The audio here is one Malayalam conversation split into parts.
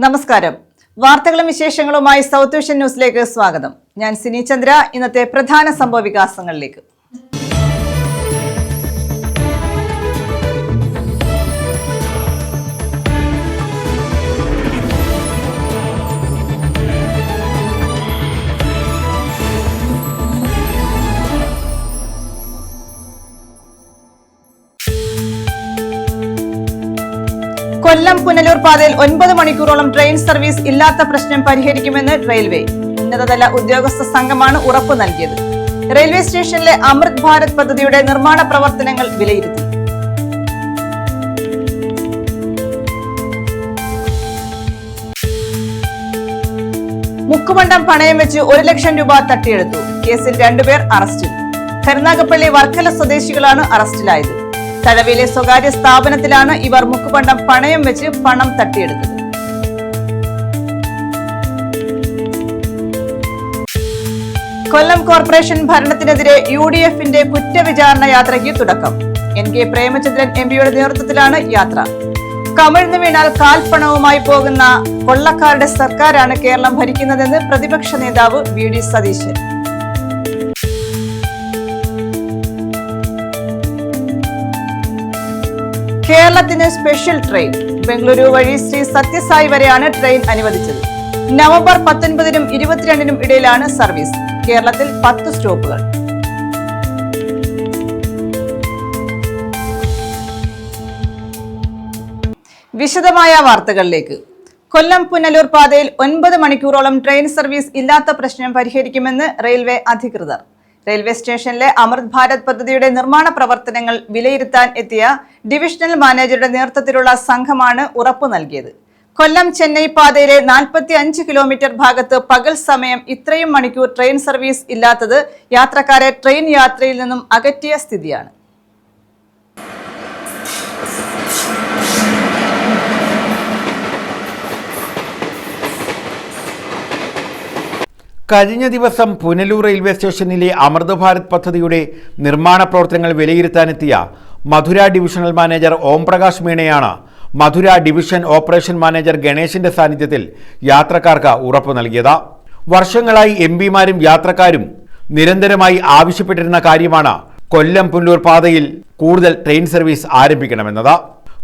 നമസ്കാരം. വാർത്തകളും വിശേഷങ്ങളുമായി സൗത്ത് വിഷൻ ന്യൂസിലേക്ക് സ്വാഗതം. ഞാൻ സിനി ചന്ദ്ര. ഇന്നത്തെ പ്രധാന സംഭവ വികാസങ്ങളിലേക്ക്. കൊല്ലം പുനലൂർ പാതയിൽ 9 മണിക്കൂറോളം ട്രെയിൻ സർവീസ് ഇല്ലാത്ത പ്രശ്നം പരിഹരിക്കുമെന്ന് റെയിൽവേ. ഉന്നതതല ഉദ്യോഗസ്ഥ സംഘമാണ് ഉറപ്പു നൽകിയത്. റെയിൽവേ സ്റ്റേഷനിലെ അമൃത് ഭാരത് പദ്ധതിയുടെ നിർമ്മാണ പ്രവർത്തനങ്ങൾ വിലയിരുത്തി. മുക്കുമണ്ഡം പണയം വെച്ച് 1 ലക്ഷം രൂപ തട്ടിയെടുത്തു. കേസിൽ 2 പേർ അറസ്റ്റിൽ. കരുനാഗപ്പള്ളി വർക്കല സ്വദേശികളാണ് അറസ്റ്റിലായത്. തഴവിലെ സ്വകാര്യ സ്ഥാപനത്തിലാണ് ഇവർ മുക്കുപണ്ടം പണയം വെച്ച് പണം തട്ടിയെടുത്തത്. കൊല്ലം കോർപ്പറേഷൻ ഭരണത്തിനെതിരെ UDF-ന്റെ കുറ്റവിചാരണ യാത്രയ്ക്ക് തുടക്കം. NK പ്രേമചന്ദ്രൻ MPയുടെ നേതൃത്വത്തിലാണ് യാത്ര. കമിഴ്ന്നു വീണാൽ കാൽപ്പണവുമായി പോകുന്ന കൊള്ളക്കാരുടെ സർക്കാരാണ് കേരളം ഭരിക്കുന്നതെന്ന് പ്രതിപക്ഷ നേതാവ് VD സതീശൻ. കേരളത്തിന് സ്പെഷ്യൽ ട്രെയിൻ. ബംഗളൂരു വഴി ശ്രീ സത്യസായി വരെയാണ് ട്രെയിൻ അനുവദിച്ചത്. നവംബർ 19-നും 22-നും ഇടയിലാണ് സർവീസ്. കേരളത്തിൽ 10 സ്റ്റോപ്പുകൾ. വിശദമായ വാർത്തകളിലേക്ക്. കൊല്ലം പുനലൂർ പാതയിൽ 9 മണിക്കൂറോളം ട്രെയിൻ സർവീസ് ഇല്ലാത്ത പ്രശ്നം പരിഹരിക്കുമെന്ന് റെയിൽവേ അധികൃതർ. റെയിൽവേ സ്റ്റേഷനിലെ അമൃത് ഭാരത് പദ്ധതിയുടെ നിർമ്മാണ പ്രവർത്തനങ്ങൾ വിലയിരുത്താൻ എത്തിയ ഡിവിഷണൽ മാനേജറുടെ നേതൃത്വത്തിലുള്ള സംഘമാണ് ഉറപ്പു നൽകിയത്. കൊല്ലം ചെന്നൈ പാതയിലെ 45 കിലോമീറ്റർ ഭാഗത്ത് പകൽ സമയം ഇത്രയും മണിക്കൂർ ട്രെയിൻ സർവീസ് ഇല്ലാത്തത് യാത്രക്കാരെ ട്രെയിൻ യാത്രയിൽ നിന്നും അകറ്റിയ സ്ഥിതിയാണ്. കഴിഞ്ഞ ദിവസം പുനലൂർ റെയിൽവേ സ്റ്റേഷനിലെ അമൃത് ഭാരത് പദ്ധതിയുടെ നിർമ്മാണ പ്രവർത്തനങ്ങൾ വിലയിരുത്താനെത്തിയ മധുര ഡിവിഷണൽ മാനേജർ ഓം പ്രകാശ് മീണയാണ് മധുര ഡിവിഷൻ ഓപ്പറേഷൻ മാനേജർ ഗണേശിന്റെ സാന്നിധ്യത്തിൽ യാത്രക്കാർക്ക് ഉറപ്പു നൽകിയത്. വർഷങ്ങളായി MPമാരും യാത്രക്കാരും നിരന്തരമായി ആവശ്യപ്പെട്ടിരുന്ന കാര്യമാണ് കൊല്ലം പുനലൂർ പാതയിൽ കൂടുതൽ ട്രെയിൻ സർവീസ് ആരംഭിക്കണമെന്നത്.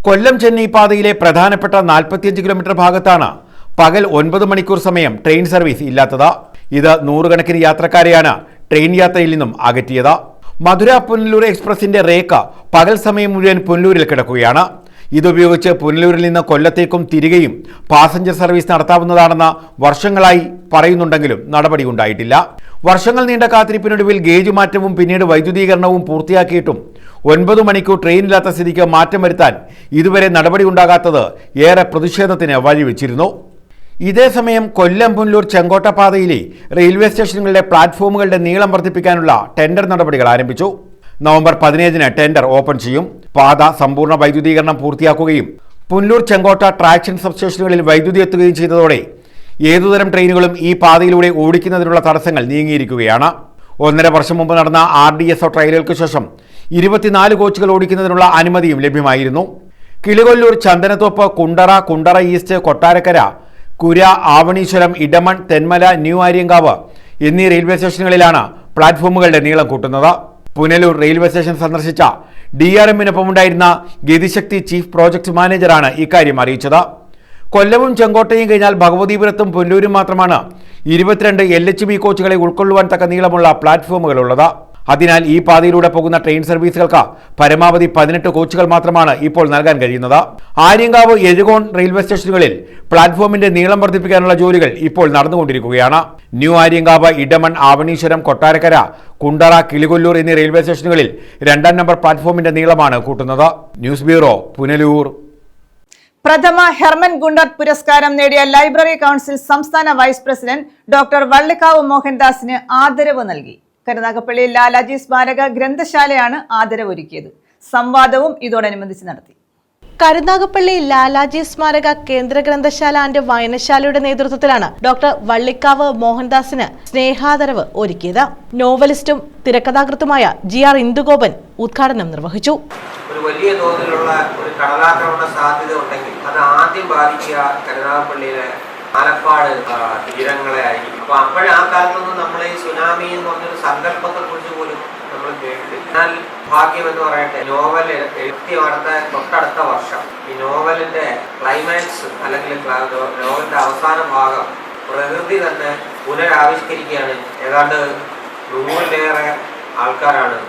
കൊല്ലം ചെന്നൈ പാതയിലെ പ്രധാനപ്പെട്ട 45 കിലോമീറ്റർ ഭാഗത്താണ് പകൽ 9 മണിക്കൂർ സമയം ട്രെയിൻ സർവീസ് ഇല്ലാത്തത്. ഇത് 100 കണക്കിന് യാത്രക്കാരെയാണ് ട്രെയിൻ യാത്രയിൽ നിന്നും അകറ്റിയത്. മധുര പുനലൂർ എക്സ്പ്രസിന്റെ രേഖ പകൽ സമയം മുഴുവൻ പുനലൂരിൽ കിടക്കുകയാണ്. ഇതുപയോഗിച്ച് പുനലൂരിൽ നിന്ന് കൊല്ലത്തേക്കും തിരികെയും പാസഞ്ചർ സർവീസ് നടത്താവുന്നതാണെന്ന് വർഷങ്ങളായി പറയുന്നുണ്ടെങ്കിലും നടപടി ഉണ്ടായിട്ടില്ല. വർഷങ്ങൾ നീണ്ട കാത്തിരിപ്പിനൊടുവിൽ ഗേജ് മാറ്റവും പിന്നീട് വൈദ്യുതീകരണവും പൂർത്തിയാക്കിയിട്ടും 9 മണിക്കൂർ ട്രെയിനില്ലാത്ത സ്ഥിതിക്ക് മാറ്റം വരുത്താൻ ഇതുവരെ നടപടി ഉണ്ടാകാത്തത് ഏറെ പ്രതിഷേധത്തിന് വഴിവെച്ചിരുന്നു. ഇതേസമയം കൊല്ലം പുനലൂർ ചെങ്കോട്ട പാതയിലെ റെയിൽവേ സ്റ്റേഷനുകളുടെ പ്ലാറ്റ്ഫോമുകളുടെ നീളം വർദ്ധിപ്പിക്കാനുള്ള ടെൻഡർ നടപടികൾ ആരംഭിച്ചു. നവംബർ 15-ന് ടെൻഡർ ഓപ്പൺ ചെയ്യും. പാത സമ്പൂർണ്ണ വൈദ്യുതീകരണം പൂർത്തിയാക്കുകയും പുനലൂർ ചെങ്കോട്ട ട്രാക്ഷൻ സബ്സ്റ്റേഷനുകളിൽ വൈദ്യുതി എത്തുകയും ചെയ്തതോടെ ഏതുതരം ട്രെയിനുകളും ഈ പാതയിലൂടെ ഓടിക്കുന്നതിനുള്ള തടസ്സങ്ങൾ നീങ്ങിയിരിക്കുകയാണ്. 1.5 വർഷം മുമ്പ് നടന്ന RDSO ട്രയലുകൾക്ക് ശേഷം 24 കോച്ചുകൾ ഓടിക്കുന്നതിനുള്ള അനുമതിയും ലഭ്യമായിരുന്നു. കിളികൊല്ലൂർ, ചന്ദനത്തോപ്പ്, കുണ്ടറ ഈസ്റ്റ്, കൊട്ടാരക്കര, കുര, ആവണീശ്വരം, ഇടമൺ, തെന്മല, ന്യൂ ആര്യങ്കാവ് എന്നീ റെയിൽവേ സ്റ്റേഷനുകളിലാണ് പ്ലാറ്റ്ഫോമുകളുടെ നീളം കൂട്ടുന്നത്. പുനലൂർ റെയിൽവേ സ്റ്റേഷൻ സന്ദർശിച്ച DRM-നൊപ്പമുണ്ടായിരുന്ന ഗതിശക്തി ചീഫ് പ്രോജക്ട് മാനേജറാണ് ഇക്കാര്യം അറിയിച്ചത്. കൊല്ലവും ചെങ്കോട്ടയും കഴിഞ്ഞാൽ ഭഗവതിപുരത്തും പുനലൂരും മാത്രമാണ് 22 LHB കോച്ചുകളെ ഉൾക്കൊള്ളുവാൻ തക്ക നീളമുള്ള പ്ലാറ്റ്ഫോമുകളുള്ളത്. അതിനാൽ ഈ പാതയിലൂടെ പോകുന്ന ട്രെയിൻ സർവീസുകൾക്ക് പരമാവധി 18 കോച്ചുകൾ മാത്രമാണ് ഇപ്പോൾ നൽകാൻ കഴിയുന്നത്. ആര്യങ്കാവ്, എഴുകോൺ റെയിൽവേ സ്റ്റേഷനുകളിൽ പ്ലാറ്റ്ഫോമിന്റെ നീളം വർദ്ധിപ്പിക്കാനുള്ള ജോലികൾ ഇപ്പോൾ നടന്നുകൊണ്ടിരിക്കുകയാണ്. ന്യൂ ആര്യങ്കാവ്, ഇടമൺ, ആവണീശ്വരം, കൊട്ടാരക്കര, കുണ്ടറ, കിളികൊല്ലൂർ എന്നീ റെയിൽവേ സ്റ്റേഷനുകളിൽ 2ാം നമ്പർ പ്ലാറ്റ്ഫോമിന്റെ നീളമാണ് കൂട്ടുന്നത്. News bureau, Punalur. പ്രഥമ ഹെർമൻ ഗുണ്ടർട്ട് പുരസ്കാരം നേടിയ ലൈബ്രറി കൗൺസിൽ സംസ്ഥാന വൈസ് പ്രസിഡന്റ് ഡോക്ടർ വള്ളിക്കാവ് മോഹൻദാസിന് ആദരവ് നൽകി. കരുനാഗപ്പള്ളി ലാലാജി സ്മാരക ഗ്രന്ഥശാലയാണ് ആദരവൊരുക്കിയത്. സംവാദവും ഇതോടനുബന്ധിച്ച് നടത്തി. കരുനാഗപ്പള്ളി ലാലാജി സ്മാരക കേന്ദ്ര ഗ്രന്ഥശാല ആൻഡ് വായനശാലയുടെ നേതൃത്വത്തിലാണ് ഡോക്ടർ വള്ളിക്കാവ് മോഹൻദാസിന് സ്നേഹാദരവ് ഒരുക്കിയത്. നോവലിസ്റ്റും തിരക്കഥാകൃത്തുമായ GR ഇന്ദുഗോപൻ ഉദ്ഘാടനം നിർവഹിച്ചു. ഒരു വലിയ തോതിലുള്ള ഒരു കടലാക്രമണ സാധ്യത ഉണ്ടെങ്കിൽ അത് ആദ്യം ബാധിക്കുക കരുനാഗപ്പള്ളിയിലെ ആലപ്പാട് തീരങ്ങളെ ആയിരിക്കും. അപ്പൊ അപ്പോഴേ ആ കാലത്തൊന്നും നമ്മൾ ഈ സുനാമി എന്ന് പറഞ്ഞൊരു സങ്കല്പത്തെ കുറിച്ച് പോലും നമ്മൾ കേട്ടിട്ടില്ല. എന്നാൽ ഭാഗ്യം എന്ന് പറയട്ടെ, നോവൽ എഴുതി തൊട്ടടുത്ത വർഷം ഈ നോവലിന്റെ ക്ലൈമാക്സ് അല്ലെങ്കിൽ നോവലിന്റെ അവസാന ഭാഗം പ്രകൃതി തന്നെ പുനരാവിഷ്കരിക്കുകയാണ്. ഏതാണ്ട് 100-ലേറെ ആൾക്കാരാണ്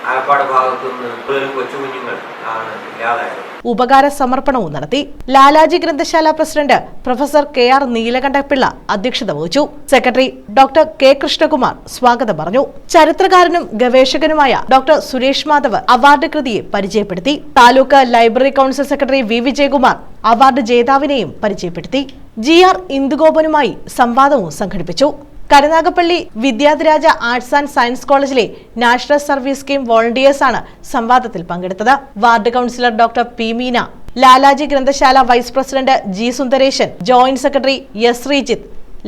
ആലപ്പാട് ഭാഗത്തു നിന്ന് കൊച്ചുകുഞ്ഞുങ്ങൾ ആണ് ഇല്ലാതായത്. ഉപകാര സമർപ്പണവും നടത്തി. ലാലാജി ഗ്രന്ഥശാല പ്രസിഡന്റ് പ്രൊഫസർ KR നീലകണ്ഠപിള്ള അധ്യക്ഷത വഹിച്ചു. സെക്രട്ടറി ഡോക്ടർ K കൃഷ്ണകുമാർ സ്വാഗതം പറഞ്ഞു. ചരിത്രകാരനും ഗവേഷകനുമായ ഡോക്ടർ സുരേഷ് മാധവ് അവാർഡ് കൃതിയെ പരിചയപ്പെടുത്തി. Taluk library council secretary V Vijayakumar award ജേതാവിനെയും പരിചയപ്പെടുത്തി. GR ഇന്ദുഗോപനുമായി സംവാദവും സംഘടിപ്പിച്ചു. Karunagappally Vidyadhiraja arts and science കോളേജിലെ നാഷണൽ സർവീസ് സ്കീം വോളണ്ടിയേഴ്സാണ് സംവാദത്തിൽ പങ്കെടുത്തത്. Ward councillor doctor P Meena, Lalaji ഗ്രന്ഥശാല vice president G Sundaresan, joint secretary S Sreejith,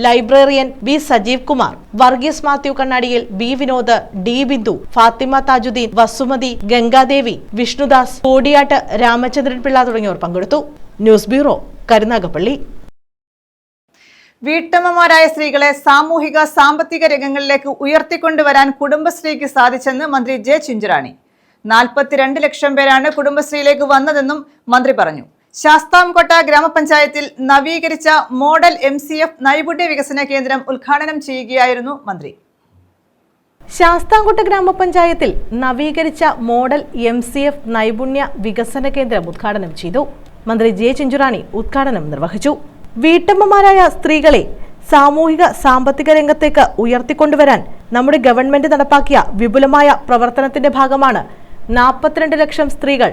librarian B Sajeev Kumar, Varghese Mathew കണ്ണാടിയിൽ, B വിനോദ്, D ബിന്ദു, ഫാത്തിമ താജുദ്ദീൻ, വസുമതി, ഗംഗാദേവി, വിഷ്ണുദാസ്, കോടിയാട്ട് രാമചന്ദ്രൻ പിള്ള തുടങ്ങിയവർ പങ്കെടുത്തു. News bureau, Karunagappally. വീട്ടമ്മമാരായ സ്ത്രീകളെ സാമൂഹിക സാമ്പത്തിക രംഗങ്ങളിലേക്ക് ഉയർത്തിക്കൊണ്ടുവരാൻ കുടുംബശ്രീക്ക് സാധിച്ചെന്ന് മന്ത്രി J ചിഞ്ചുറാണി. 42 ലക്ഷം പേരാണ് കുടുംബശ്രീയിലേക്ക് വന്നതെന്നും മന്ത്രി പറഞ്ഞു. ശാസ്താംകോട്ട ഗ്രാമപഞ്ചായത്തിൽ നവീകരിച്ച മോഡൽ MCF നൈപുണ്യ വികസന കേന്ദ്രം ഉദ്ഘാടനം ചെയ്യുകയായിരുന്നു മന്ത്രി. ശാസ്താംകോട്ട ഗ്രാമപഞ്ചായത്തിൽ നവീകരിച്ച മോഡൽ MCF നൈപുണ്യ വികസന കേന്ദ്രം ഉദ്ഘാടനം ചെയ്തു. മന്ത്രി J ചിഞ്ചുറാണി ഉദ്ഘാടനം നിർവഹിച്ചു. വീട്ടമ്മമാരായ സ്ത്രീകളെ സാമൂഹിക സാമ്പത്തിക രംഗത്തേക്ക് ഉയർത്തിക്കൊണ്ടുവരാൻ നമ്മുടെ ഗവൺമെന്റ് നടപ്പാക്കിയ വിപുലമായ പ്രവർത്തനത്തിന്റെ ഭാഗമാണ് 42 ലക്ഷം സ്ത്രീകൾ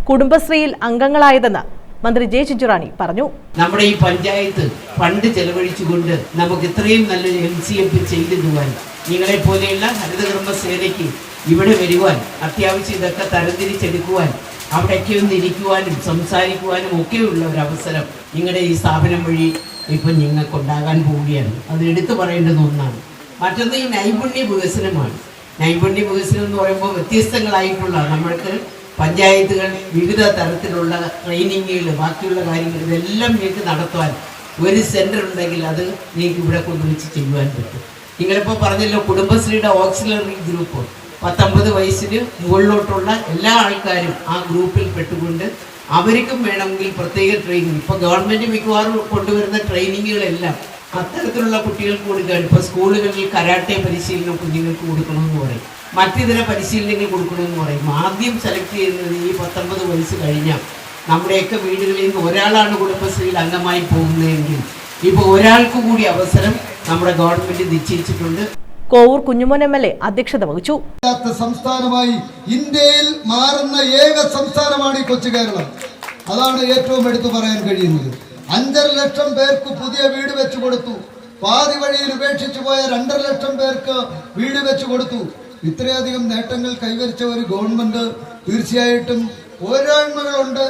കുടുംബശ്രീയിൽ അംഗങ്ങളായതെന്ന് മന്ത്രി J ചിഞ്ചുറാണി പറഞ്ഞു. നമ്മുടെ ഈ പഞ്ചായത്ത് ഫണ്ട് ചെലവഴിച്ചുകൊണ്ട് നമുക്ക് ഇത്രയും നല്ലൊരു MCF ചെയ്തിടുവാൻ നിങ്ങളെ പോലെയുള്ള ഹരിതകർമ്മ സേനയ്ക്ക് ഇവിടെ വരുവാൻ, അത്യാവശ്യം ഇതൊക്കെ തരംതിരിച്ചെടുക്കുവാൻ, അവിടേക്ക് ഒന്ന് ഇരിക്കുവാനും സംസാരിക്കുവാനും ഒക്കെയുള്ള ഒരു അവസരം നിങ്ങളുടെ ഈ സ്ഥാപനം വഴി ഇപ്പം നിങ്ങൾക്കുണ്ടാകാൻ പോവുകയാണ്. അത് എടുത്തു പറയേണ്ടുന്ന ഒന്നാണ്. മറ്റൊന്ന് ഈ നൈപുണ്യ വികസനമാണ്. നൈപുണ്യ വികസനം എന്ന് പറയുമ്പോൾ വ്യത്യസ്തങ്ങളായിട്ടുള്ള നമ്മൾക്ക് പഞ്ചായത്തുകൾ വിവിധ തരത്തിലുള്ള ട്രെയിനിങ്ങുകൾ, ബാക്കിയുള്ള കാര്യങ്ങൾ ഇതെല്ലാം നിങ്ങൾക്ക് നടത്തുവാൻ ഒരു സെൻറ്റർ ഉണ്ടെങ്കിൽ അത് നിങ്ങൾക്ക് ഇവിടെ കൊണ്ടുവച്ച് ചെയ്യുവാൻ പറ്റും. നിങ്ങളിപ്പോൾ പറഞ്ഞല്ലോ, കുടുംബശ്രീയുടെ ഓക്സിലറി ഗ്രൂപ്പ് 19 വയസ്സിന് മുകളിലോട്ടുള്ള എല്ലാ ആൾക്കാരും ആ ഗ്രൂപ്പിൽ പെട്ടുകൊണ്ട് അവർക്കും വേണമെങ്കിൽ പ്രത്യേക ട്രെയിനിങ്, ഇപ്പോൾ ഗവൺമെൻറ് മിക്കവാറും കൊണ്ടുവരുന്ന ട്രെയിനിങ്ങുകളെല്ലാം അത്തരത്തിലുള്ള കുട്ടികൾക്ക് കൊടുക്കുകയാണ്. ഇപ്പോൾ സ്കൂളുകളിൽ കരാട്ടെ പരിശീലനം കുഞ്ഞുങ്ങൾക്ക് കൊടുക്കണമെന്ന് പറയും, മറ്റിതര പരിശീലനങ്ങൾ കൊടുക്കണമെന്ന് പറയും. ആദ്യം സെലക്ട് ചെയ്യുന്നത് ഈ 19 വയസ്സ് കഴിഞ്ഞാൽ നമ്മുടെയൊക്കെ വീടുകളിൽ നിന്ന് ഒരാളാണ് കുടുംബശ്രീയിൽ അംഗമായി പോകുന്നതെങ്കിൽ ഇപ്പോൾ ഒരാൾക്ക് കൂടി അവസരം നമ്മുടെ ഗവൺമെൻറ് നിശ്ചയിച്ചിട്ടുണ്ട്. കോവൂർ കുഞ്ഞുമോൻ MLA അധ്യക്ഷത വഹിച്ചു. സംസ്ഥാനമായി ഇന്ത്യയിൽ മാറുന്ന ഏക സംസ്ഥാനമാണ് ഈ കൊച്ചു കേരളം. അതാണ് ഏറ്റവും എടുത്തു പറയാൻ കഴിയുന്നത്. 5.5 ലക്ഷം പേർക്ക് പുതിയ വീട് വെച്ചു കൊടുത്തു. പാതി വഴിയിൽ ഉപേക്ഷിച്ചു പോയ 2.5 ലക്ഷം പേർക്ക് വീട് വെച്ചു കൊടുത്തു. ഇത്രയധികം നേട്ടങ്ങൾ കൈവരിച്ച ഒരു ഗവൺമെന്റ് തീർച്ചയായിട്ടും പോരായ്മകളുണ്ട്,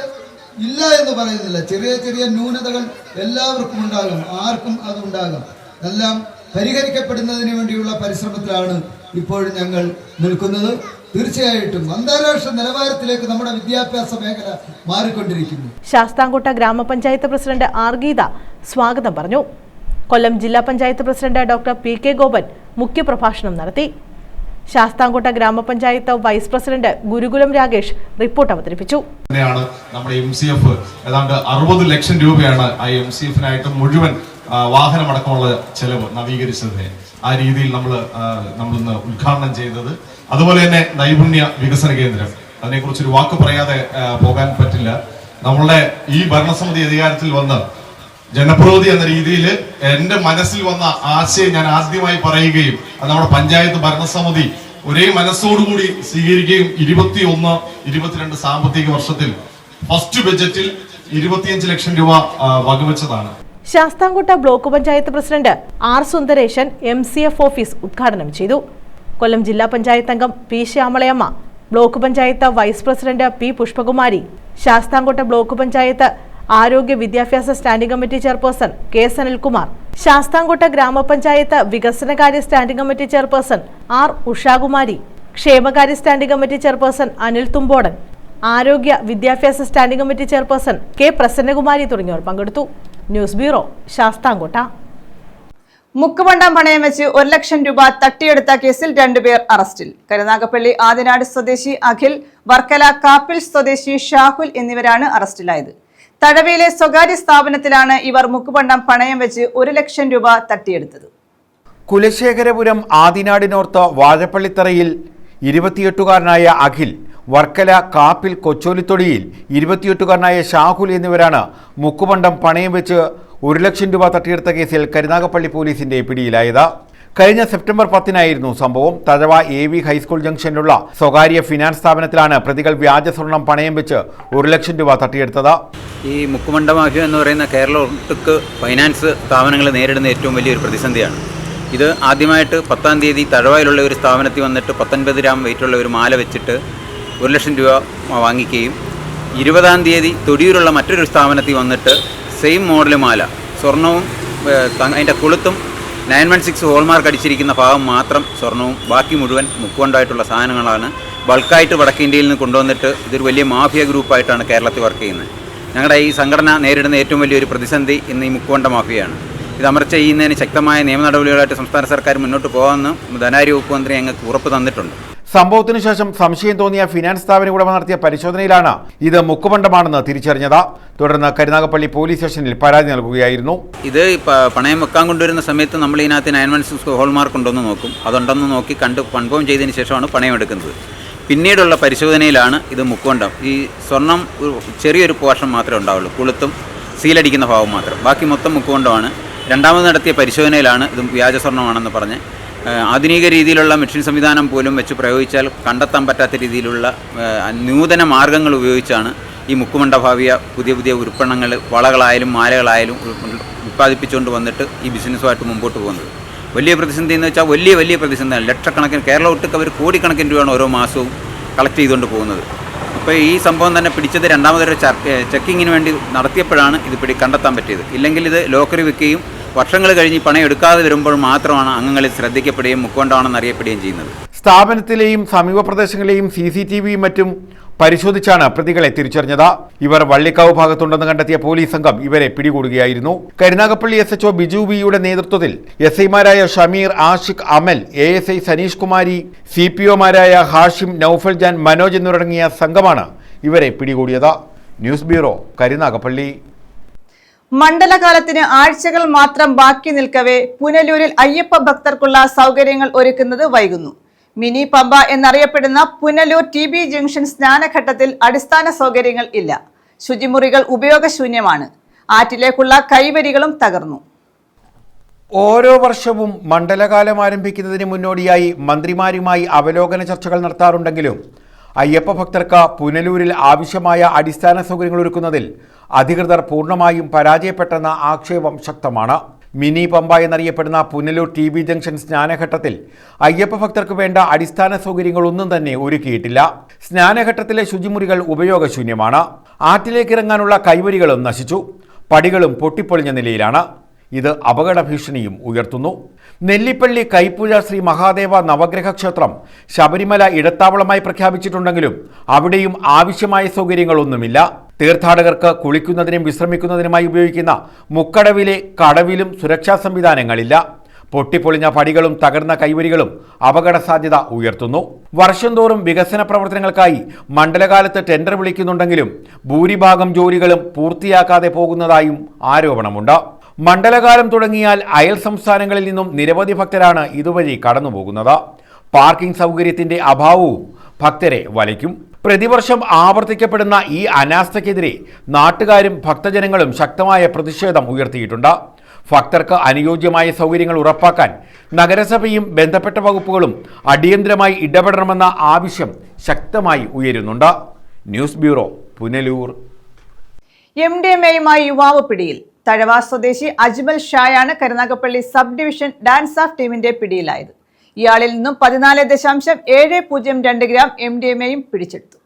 ഇല്ല എന്ന് പറയുന്നില്ല. ചെറിയ ചെറിയ ന്യൂനതകൾ എല്ലാവർക്കും ഉണ്ടാകും, ആർക്കും അതുണ്ടാകാം. എല്ലാം പരിഹരിക്കപ്പെടുന്നതിന് വേണ്ടിയുള്ള പരിശ്രമത്തിലാണ് ഇപ്പോഴും ഞങ്ങൾ നിൽക്കുന്നത്. തീർച്ചയായിട്ടും അന്താരാഷ്ട്ര നിലവാരത്തിലേക്ക് നമ്മുടെ വിദ്യാഭ്യാസ മേഖല മാറിക്കൊണ്ടിരിക്കുന്നു. ശാസ്താംകോട്ട ഗ്രാമപഞ്ചായത്ത് പ്രസിഡന്റ് R ഗീത സ്വാഗതം പറഞ്ഞു. കൊല്ലം ജില്ലാ panchayat president doctor PK Gopan മുഖ്യപ്രഭാഷണം നടത്തി. ശാസ്താംകോട്ട ഗ്രാമപഞ്ചായത്ത് വൈസ് പ്രസിഡന്റ് ഗുരുകുലം രാകേഷ് റിപ്പോർട്ട് അവതരിപ്പിച്ചു. നമ്മുടെ MCF ഏതാണ്ട് 60 ലക്ഷം രൂപയാണ് ആ MCFനായിട്ട് മുഴുവൻ വാഹനമടക്കമുള്ള ചെലവ് നവീകരിച്ചതിനെ ആ രീതിയിൽ നമ്മളിന്ന് ഉദ്ഘാടനം ചെയ്തത്. അതുപോലെ തന്നെ നൈപുണ്യ വികസന കേന്ദ്രം, അതിനെക്കുറിച്ചൊരു വാക്ക് പറയാതെ പോകാൻ പറ്റില്ല. നമ്മളുടെ ഈ ഭരണസമിതി അധികാരത്തിൽ വന്ന് ജനപ്രതിനിധി എന്ന രീതിയിൽ എൻ്റെ മനസ്സിൽ വന്ന ആശയം ഞാൻ ആദ്യമായി പറയുകയും അത് നമ്മുടെ പഞ്ചായത്ത് ഭരണസമിതി ഒരേ മനസ്സോടുകൂടി സ്വീകരിക്കുകയും 21-22 സാമ്പത്തിക വർഷത്തിൽ ഫസ്റ്റ് ബജറ്റിൽ 25 ലക്ഷം രൂപ വകവെച്ചതാണ്. Sasthamcotta block panchayat president R Sundaresan MCF office ഉദ്ഘാടനം ചെയ്തു. കൊല്ലം ജില്ലാ പഞ്ചായത്ത് അംഗം P Shyamalayamma block panchayat vice president P Pushpakumari, Sasthamcotta block panchayat ആരോഗ്യ വിദ്യാഭ്യാസ standing committee chairperson K Sanilkumar, Sasthamcotta ഗ്രാമപഞ്ചായത്ത് വികസനകാര്യ standing committee chairperson R Ushakumari, ക്ഷേമകാര്യ standing committee chairperson Anil Thumpodan, ആരോഗ്യ വിദ്യാഭ്യാസ standing committee chairperson K Prasannakumari തുടങ്ങിയവർ പങ്കെടുത്തു. News bureau, Sasthamkotta. മുക്കുപണ്ടം പണയം വെച്ച് 1 ലക്ഷം രൂപ തട്ടിയെടുത്ത കേസിൽ 2 പേർ അറസ്റ്റിൽ. കരുനാഗപ്പള്ളി ആദിനാട് സ്വദേശി അഖിൽ, വർക്കല കാപ്പിൽ സ്വദേശി ഷാഹുൽ എന്നിവരാണ് അറസ്റ്റിലായത്. തഴവയിലെ സ്വകാര്യ സ്ഥാപനത്തിലാണ് ഇവർ മുക്കുപണ്ടം പണയം വെച്ച് 1 ലക്ഷം രൂപ തട്ടിയെടുത്തത്. കുലശേഖരപുരം ആദിനാടിനോർത്ത് വാഴപ്പള്ളിത്തറയിൽ 28-കാരനായ അഖിൽ, വർക്കല കാപ്പിൽ കൊച്ചോലിത്തൊടിയിൽ 28-കാരനായ ഷാഹുൽ എന്നിവരാണ് മുക്കുപണ്ടം പണയം വെച്ച് 1 ലക്ഷം രൂപ തട്ടിയെടുത്ത കേസിൽ കരുനാഗപ്പള്ളി പോലീസിന്റെ പിടിയിലായത്. കഴിഞ്ഞ സെപ്റ്റംബർ 10-നായിരുന്നു സംഭവം. തഴവ AV ഹൈസ്കൂൾ ജംഗ്ഷനിലുള്ള സ്വകാര്യ ഫിനാൻസ് സ്ഥാപനത്തിലാണ് പ്രതികൾ വ്യാജ സ്വർണം പണയം വെച്ച് 1 ലക്ഷം രൂപ തട്ടിയെടുത്തത്. ഈ മുക്കുമണ്ട മാഫിയ എന്ന് പറയുന്ന കേരള ഒട്ടുക്ക് ഫൈനാൻസ് സ്ഥാപനങ്ങൾ നേരിടുന്ന ഏറ്റവും വലിയൊരു പ്രതിസന്ധിയാണ്. ഇത് ആദ്യമായിട്ട് 10-ാം തീയതി തഴവയിലുള്ള ഒരു സ്ഥാപനത്തിൽ വന്നിട്ട് 19 ഗ്രാം വെയിറ്റുള്ള ഒരു മാല വെച്ചിട്ട് 1 ലക്ഷം രൂപ വാങ്ങിക്കുകയും 20-ാം തീയതി തൊടിയൂരുള്ള മറ്റൊരു സ്ഥാപനത്തിൽ വന്നിട്ട് സെയിം മോഡൽ മാല, സ്വർണവും അതിൻ്റെ കൊളുത്തും 916 ഹോൾമാർക്ക് അടിച്ചിരിക്കുന്ന ഭാഗം മാത്രം സ്വർണവും ബാക്കി മുഴുവൻ മുക്കുകൊണ്ടായിട്ടുള്ള സാധനങ്ങളാണ് ബൾക്കായിട്ട് വടക്കേ ഇന്ത്യയിൽ നിന്ന് കൊണ്ടുവന്നിട്ട് ഇതൊരു വലിയ മാഫിയ ഗ്രൂപ്പായിട്ടാണ് കേരളത്തിൽ വർക്ക് ചെയ്യുന്നത്. ഞങ്ങളുടെ ഈ സംഘടന നേരിടുന്ന ഏറ്റവും വലിയൊരു പ്രതിസന്ധി ഇന്ന് ഈ മുക്കുകൊണ്ട മാഫിയയാണ്. ഇത് അമർച്ച ചെയ്യുന്നതിന് ശക്തമായ നിയമ നടപടികളായിട്ട് സംസ്ഥാന സർക്കാർ മുന്നോട്ട് പോകാമെന്ന് ധനകാര്യ വകുപ്പ് മന്ത്രി ഞങ്ങൾക്ക് ഉറപ്പ് തന്നിട്ടുണ്ട്. സംഭവത്തിനു ശേഷം സംശയം തോന്നിയ ഫിനാൻസ് സ്ഥാപന ഉടമ നടത്തിയ പരിശോധനയിലാണ് ഇത് മുക്കുപണ്ടമാണെന്ന് തിരിച്ചറിഞ്ഞത്. തുടർന്ന് കരുനാഗപ്പള്ളി പോലീസ് സ്റ്റേഷനിൽ പരാതി നൽകുകയായിരുന്നു. ഇത് പണയം വെക്കാൻ കൊണ്ടുവരുന്ന സമയത്ത് നമ്മൾ ഇതിനകത്ത് 916 ഹോൾമാർക്ക് ഉണ്ടോയെന്ന് നോക്കും. അതുണ്ടെന്ന് നോക്കി കൺഫേം ചെയ്തതിന് ശേഷമാണ് പണയം എടുക്കുന്നത്. പിന്നീടുള്ള പരിശോധനയിലാണ് ഇത് മുക്കുകൊണ്ടം. ഈ സ്വർണം ചെറിയൊരു പോർഷൻ മാത്രമേ ഉണ്ടാവുള്ളൂ, കൊളുത്തും സീലടിക്കുന്ന ഭാവം മാത്രം, ബാക്കി മൊത്തം മുക്കുകൊണ്ടമാണ്. രണ്ടാമത് നടത്തിയ പരിശോധനയിലാണ് ഇത് വ്യാജ സ്വർണ്ണമാണെന്ന് പറഞ്ഞ് ആധുനിക രീതിയിലുള്ള മെഷീൻ സംവിധാനം പോലും വെച്ച് പ്രയോഗിച്ചാൽ കണ്ടെത്താൻ പറ്റാത്ത രീതിയിലുള്ള നൂതന മാർഗ്ഗങ്ങൾ ഉപയോഗിച്ചാണ് ഈ മുക്കുമണ്ട ഭാവിയ പുതിയ ഉൽപ്പന്നങ്ങൾ, വളകളായാലും മാലകളായാലും ഉൽപ്പാദിപ്പിച്ചുകൊണ്ട് വന്നിട്ട് ഈ ബിസിനസ്സുമായിട്ട് മുമ്പോട്ട് പോകുന്നത്. വലിയ പ്രതിസന്ധി എന്ന് വെച്ചാൽ വലിയ പ്രതിസന്ധിയാണ്. ലക്ഷക്കണക്കിന്, കേരള ഒട്ടുക്ക് അവർ കോടിക്കണക്കിന് രൂപയാണ് ഓരോ മാസവും കളക്ട് ചെയ്തുകൊണ്ട് പോകുന്നത്. അപ്പോൾ ഈ സംഭവം തന്നെ പിടിച്ചത് രണ്ടാമതൊരു ചെക്കിങ്ങിന് വേണ്ടി നടത്തിയപ്പോഴാണ് ഇത് കണ്ടെത്താൻ പറ്റിയത്. ഇല്ലെങ്കിൽ ഇത് ലോക്കറി വെക്കുകയും വർഷങ്ങൾ കഴിഞ്ഞ് പണം എടുക്കാതെ വരുമ്പോൾ മാത്രമാണ് അംഗങ്ങളിൽ ശ്രദ്ധിക്കപ്പെടുകയും മുക്കുകൊണ്ടാണെന്ന് അറിയപ്പെടുകയും ചെയ്യുന്നത്. സ്ഥാപനത്തിലെയും സമീപ പ്രദേശങ്ങളിലെയും CCTVയും മറ്റും പരിശോധിച്ചാണ് പ്രതികളെ തിരിച്ചറിഞ്ഞത്. ഇവർ വള്ളിക്കാവ് ഭാഗത്തുണ്ടെന്ന് കണ്ടെത്തിയ പോലീസ് സംഘം ഇവരെ പിടികൂടുകയായിരുന്നു. കരുനാഗപ്പള്ളി SHO ബിജു ബിയുടെ നേതൃത്വത്തിൽ SI-മാരായ ഷമീർ, ആഷിഖ്, അമൽ, ASI സനീഷ് കുമാരി, CPO-മാരായ ഹാഷിം, നൌഫൽ ജാൻ, മനോജ് എന്നിവരടങ്ങിയ സംഘമാണ് ഇവരെ പിടികൂടിയത്. News bureau, Karunagappally. മണ്ഡലകാലത്തിന് ആഴ്ചകൾ മാത്രം ബാക്കി നിൽക്കവേ പുനലൂരിൽ അയ്യപ്പ ഭക്തർക്കുള്ള സൗകര്യങ്ങൾ ഒരുക്കുന്നത് വൈകുന്നു. മിനി പമ്പ എന്നറിയപ്പെടുന്ന പുനലൂർ TB ജംഗ്ഷൻ സ്നാനഘട്ടത്തിൽ അടിസ്ഥാന സൗകര്യങ്ങൾ ഇല്ല. ശുചിമുറികൾ ഉപയോഗശൂന്യമാണ്. ആറ്റിലേക്കുള്ള കൈവരികളും തകർന്നു. ഓരോ വർഷവും മണ്ഡലകാലം ആരംഭിക്കുന്നതിന് മുന്നോടിയായി മന്ത്രിമാരുമായി അവലോകന ചർച്ചകൾ നടത്താറുണ്ടെങ്കിലും അയ്യപ്പ ഭക്തർക്ക് പുനലൂരിൽ ആവശ്യമായ അടിസ്ഥാന സൗകര്യങ്ങൾ ഒരുക്കുന്നതിൽ അധികൃതർ പൂർണ്ണമായും പരാജയപ്പെട്ടെന്ന ആക്ഷേപം ശക്തമാണ്. മിനി പമ്പ എന്നറിയപ്പെടുന്ന പുനലൂർ TB ജംഗ്ഷൻ സ്നാനഘട്ടത്തിൽ അയ്യപ്പ ഭക്തർക്ക് വേണ്ട അടിസ്ഥാന സൗകര്യങ്ങളൊന്നും തന്നെ ഒരുക്കിയിട്ടില്ല. സ്നാനഘട്ടത്തിലെ ശുചിമുറികൾ ഉപയോഗശൂന്യമാണ്. ആറ്റിലേക്ക് ഇറങ്ങാനുള്ള കൈവരികളും നശിച്ചു. പടികളും പൊട്ടിപ്പൊളിഞ്ഞ നിലയിലാണ്. ഇത് അപകട ഭീഷണിയും ഉയർത്തുന്നു. നെല്ലിപ്പള്ളി കൈപ്പുഴ ശ്രീ മഹാദേവ നവഗ്രഹ ക്ഷേത്രം ശബരിമല ഇടത്താവളമായി പ്രഖ്യാപിച്ചിട്ടുണ്ടെങ്കിലും അവിടെയും ആവശ്യമായ സൗകര്യങ്ങളൊന്നുമില്ല. തീർത്ഥാടകർക്ക് കുളിക്കുന്നതിനും വിശ്രമിക്കുന്നതിനുമായി ഉപയോഗിക്കുന്ന മുക്കടവിലെ കടവിലും സുരക്ഷാ സംവിധാനങ്ങളില്ല. പൊട്ടിപ്പൊളിഞ്ഞ പടികളും തകർന്ന കൈവരികളും അപകട സാധ്യത ഉയർത്തുന്നു. വർഷം തോറും വികസന പ്രവർത്തനങ്ങൾക്കായി മണ്ഡലകാലത്ത് ടെൻഡർ വിളിക്കുന്നുണ്ടെങ്കിലും ഭൂരിഭാഗം ജോലികളും പൂർത്തിയാക്കാതെ പോകുന്നതായും ആരോപണമുണ്ട്. മണ്ഡലകാലം തുടങ്ങിയാൽ അയൽ സംസ്ഥാനങ്ങളിൽ നിന്നും നിരവധി ഭക്തരാണ് ഇതുവഴി കടന്നുപോകുന്നത്. പാർക്കിംഗ് സൗകര്യത്തിന്റെ അഭാവവും ഭക്തരെ വലയ്ക്കും. പ്രതിവർഷം ആവർത്തിക്കപ്പെടുന്ന ഈ അനാസ്ഥയ്ക്കെതിരെ നാട്ടുകാരും ഭക്തജനങ്ങളും ശക്തമായ പ്രതിഷേധം ഉയർത്തിയിട്ടുണ്ട്. ഭക്തർക്ക് അനുയോജ്യമായ സൗകര്യങ്ങൾ ഉറപ്പാക്കാൻ നഗരസഭയും ബന്ധപ്പെട്ട വകുപ്പുകളും അടിയന്തരമായി ഇടപെടണമെന്ന ആവശ്യം ശക്തമായി ഉയരുന്നുണ്ട്. News bureau, Punalur. MDMA-യുമായി യുവാവ് പിടിയിൽ. തഴവ സ്വദേശി അജ്മൽ ഷായാണ് Karunagappally sub division dance off ടീമിന്റെ പിടിയിലായത്. ഇയാളിൽ നിന്നും 14.702 ഗ്രാം MDMAയും പിടിച്ചെടുത്തു.